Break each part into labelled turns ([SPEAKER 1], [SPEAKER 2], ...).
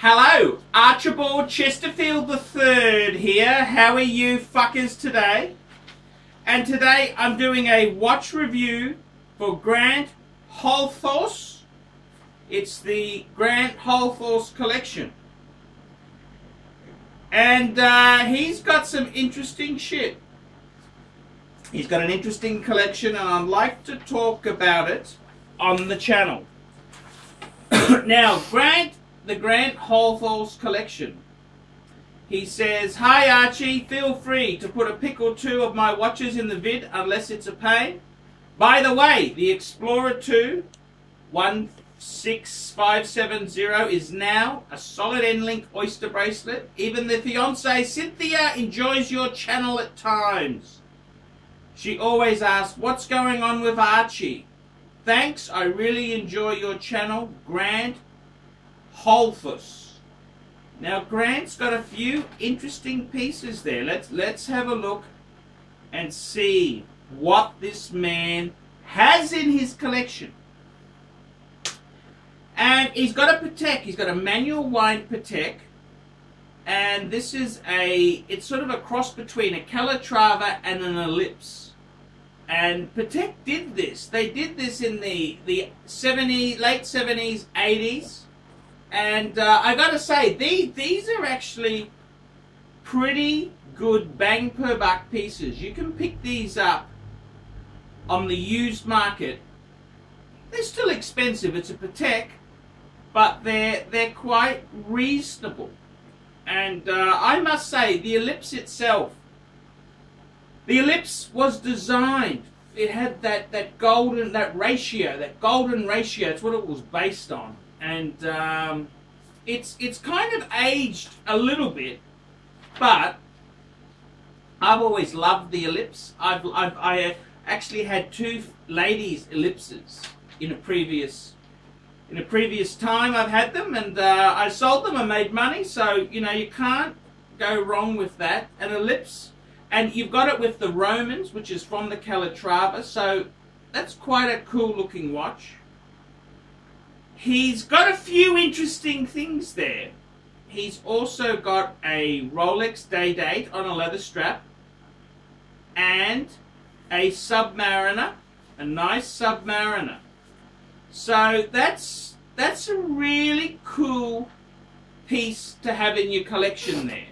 [SPEAKER 1] Hello, Archibald Chesterfield III here. How are you fuckers today? And today I'm doing a watch review for Grant Holthaus. It's the Grant Holthaus collection. And he's got some interesting shit. He's got an interesting collection and I'd like to talk about it on the channel. Now, the Grant Holthaus collection. He says, "Hi Archie, feel free to put a pic or two of my watches in the vid unless it's a pain. By the way, the Explorer 2 16570 is now a solid end-link oyster bracelet. Even the fiancée Cynthia enjoys your channel at times. She always asks, what's going on with Archie? Thanks, I really enjoy your channel, Grant Holthaus." Now Grant's got a few interesting pieces there. Let's have a look and see what this man has in his collection. And he's got a Patek. He's got a manual wind Patek. And this is it's sort of a cross between a Calatrava and an Ellipse. And Patek did this. They did this in the late 70s, 80s. And I gotta say, these are actually pretty good bang per buck pieces. You can pick these up on the used market. They're still expensive. It's a Patek, but they're quite reasonable. And I must say, the Ellipse itself, the Ellipse was designed. It had that golden ratio. It's what it was based on. And it's kind of aged a little bit, but I've always loved the Ellipse. I actually had two ladies' Ellipses in a previous time. I've had them, and I sold them and made money. So you know you can't go wrong with that. An Ellipse, and you've got it with the Romans, which is from the Calatrava. So that's quite a cool looking watch. He's got a few interesting things there. He's also got a Rolex day date on a leather strap and a Submariner, a nice Submariner. So that's a really cool piece to have in your collection there.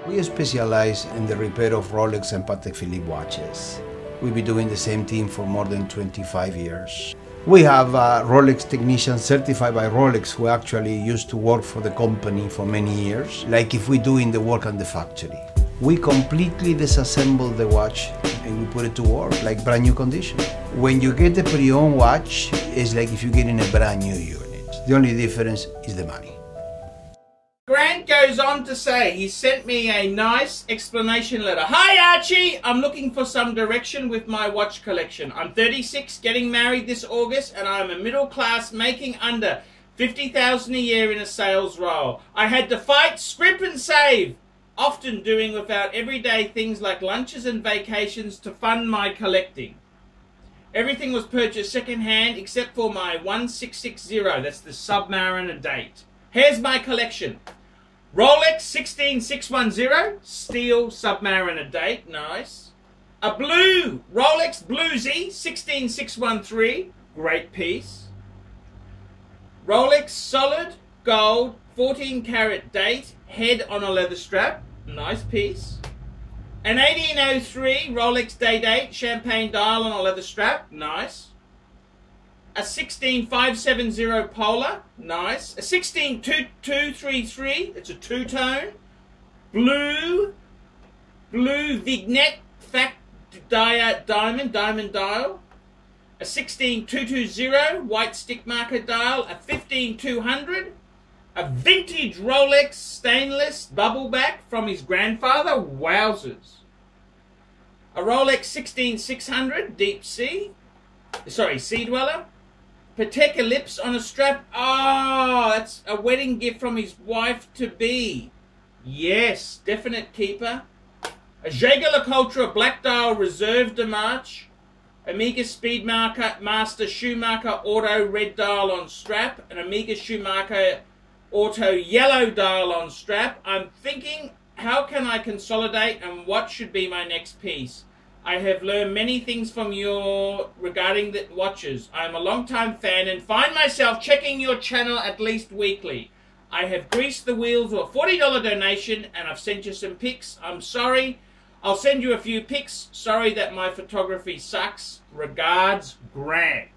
[SPEAKER 2] We specialize in the repair of Rolex and Patek Philippe watches. We've been doing the same thing for more than 25 years. We have Rolex technicians certified by Rolex who actually used to work for the company for many years, like if we do in the work at the factory. We completely disassemble the watch and we put it to work like brand new condition. When you get a pre-owned watch, it's like if you're getting a brand new unit. The only difference is the money.
[SPEAKER 1] Grant goes on to say, he sent me a nice explanation letter. "Hi Archie, I'm looking for some direction with my watch collection. I'm 36, getting married this August, and I'm a middle class making under 50,000 a year in a sales role. I had to fight, scrip and save, often doing without everyday things like lunches and vacations to fund my collecting. Everything was purchased second-hand except for my 1660, that's the Submariner date. Here's my collection. Rolex 16610, steel Submariner date, nice. A blue Rolex Bluesy 16613, great piece. Rolex solid gold 14 karat date, head on a leather strap, nice piece. An 1803 Rolex day date, champagne dial on a leather strap, nice. A 16570 Polar, nice. A 16233, it's a two-tone. Blue Vignette Fact diamond dial. A 16220 white stick marker dial. A 15200. A vintage Rolex stainless bubble back from his grandfather, wowzers. A Rolex 16600 deep sea, sea dweller. Patek Ellipse on a strap. Oh, that's a wedding gift from his wife-to-be. Yes, definite keeper. A Jaeger-LeCoultre Black Dial Reserve de Marche. Omega Speedmaster Schumacher Auto red dial on strap, and Omega Schumacher Auto yellow dial on strap. I'm thinking, how can I consolidate and what should be my next piece? I have learned many things from you regarding the watches. I am a long-time fan and find myself checking your channel at least weekly. I have greased the wheels with a $40 donation and I've sent you some pics. I'm sorry. I'll send you a few pics. Sorry that my photography sucks. Regards, Grant.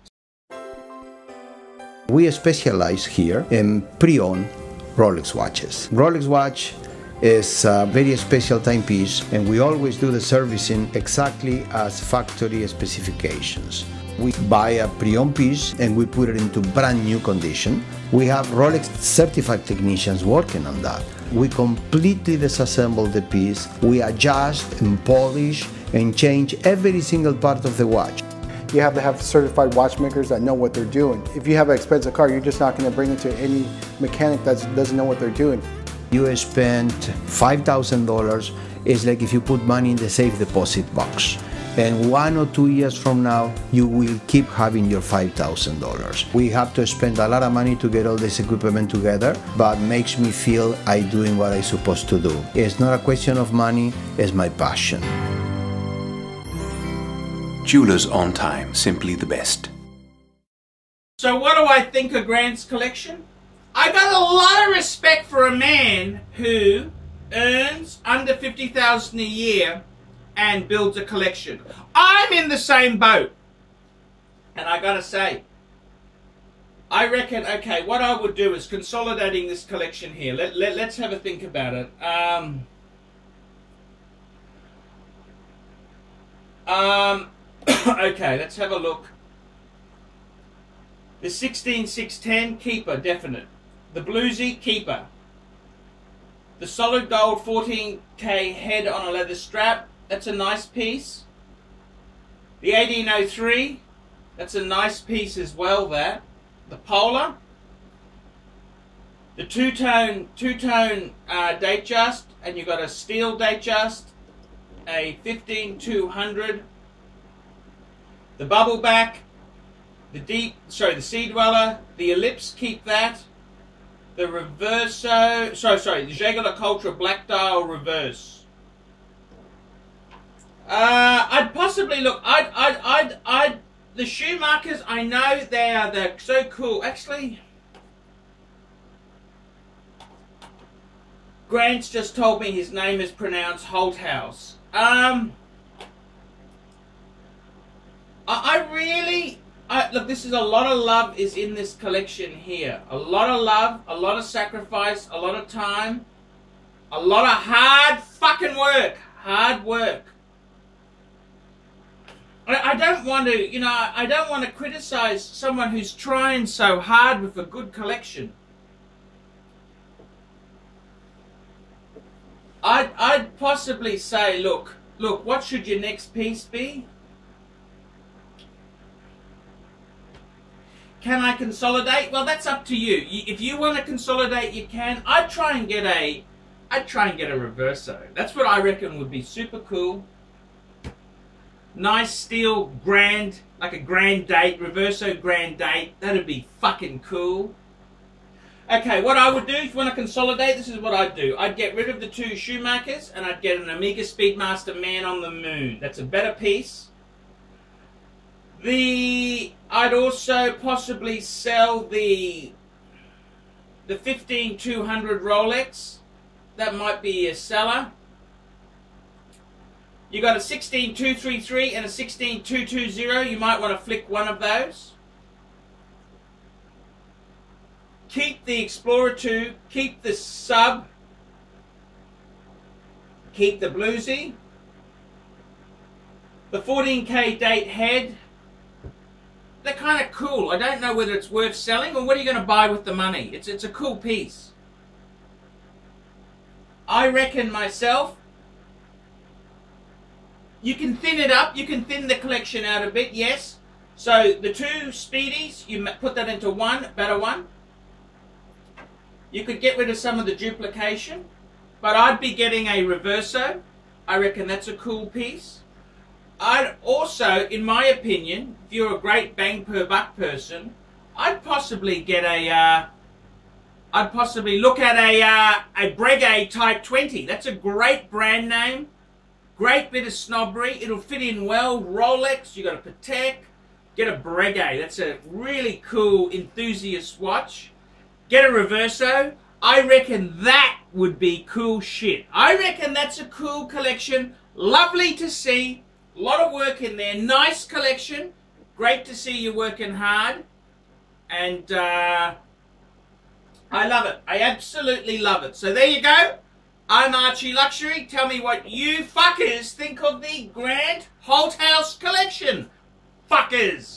[SPEAKER 2] We specialize here in pre-owned Rolex watches. Rolex watch is a very special timepiece, and we always do the servicing exactly as factory specifications. We buy a pre-owned piece and we put it into brand new condition. We have Rolex certified technicians working on that. We completely disassemble the piece, we adjust and polish and change every single part of the watch.
[SPEAKER 3] You have to have certified watchmakers that know what they're doing. If you have an expensive car, you're just not going to bring it to any mechanic that doesn't know what they're doing.
[SPEAKER 2] You spend $5,000, it's like if you put money in the safe deposit box. And 1 or 2 years from now, you will keep having your $5,000. We have to spend a lot of money to get all this equipment together, but makes me feel I'm doing what I'm supposed to do. It's not a question of money, it's my passion.
[SPEAKER 4] Jewelers on time, simply the best.
[SPEAKER 1] So what do I think of Grant's collection? I got a lot of respect for a man who earns under $50,000 a year and builds a collection. I'm in the same boat. And I gotta say, I reckon, okay, what I would do is consolidating this collection here. Let's have a think about it. Okay, let's have a look. The 16610, keeper, definite. The bluesy, keeper. The solid gold 14K head on a leather strap, that's a nice piece. The 1803, that's a nice piece as well, that. The polar. The two-tone date just, and you've got a steel date just, a 15200. The bubble back, the sea dweller, the ellipse, keep that. The reverso, the Jaeger Ultra black dial reverse. I'd possibly look. The Schumachers, I know they're so cool. Actually, Grant's just told me his name is pronounced Holthaus. Look, this is a lot of love is in this collection here. A lot of love, a lot of sacrifice, a lot of time, a lot of hard fucking work. Hard work. I don't want to, I don't want to criticize someone who's trying so hard with a good collection. I'd possibly say, look, what should your next piece be? Can I consolidate? Well, that's up to you. If you want to consolidate, you can. I'd try and get a reverso. That's what I reckon would be super cool. Nice steel grand, like a grand date, reverso grand date. That'd be fucking cool. Okay, what I would do, if you want to consolidate, this is what I'd do. I'd get rid of the two Schumachers and I'd get an Omega Speedmaster Man on the Moon. That's a better piece. I'd also possibly sell the 15200 Rolex. That might be a seller. You got a 16233 and a 16220. You might want to flick one of those. Keep the Explorer 2. Keep the Sub. Keep the Bluesy. The 14K date head. They're kind of cool. I don't know whether it's worth selling or what are you going to buy with the money. It's a cool piece. I reckon myself, you can thin it up. You can thin the collection out a bit, yes. So the two Speedies, you put that into one, better one. You could get rid of some of the duplication. But I'd be getting a Reverso. I reckon that's a cool piece. I'd also, in my opinion, if you're a great bang per buck person, I'd possibly get a, I'd possibly look at a Breguet Type 20. That's a great brand name, great bit of snobbery. It'll fit in well. Rolex, you got a Patek. Get a Breguet. That's a really cool enthusiast watch. Get a Reverso. I reckon that would be cool shit. I reckon that's a cool collection. Lovely to see. A lot of work in there. Nice collection. Great to see you working hard. And I love it. I absolutely love it. So there you go. I'm Archie Luxury. Tell me what you fuckers think of the Grand Holthaus collection. Fuckers.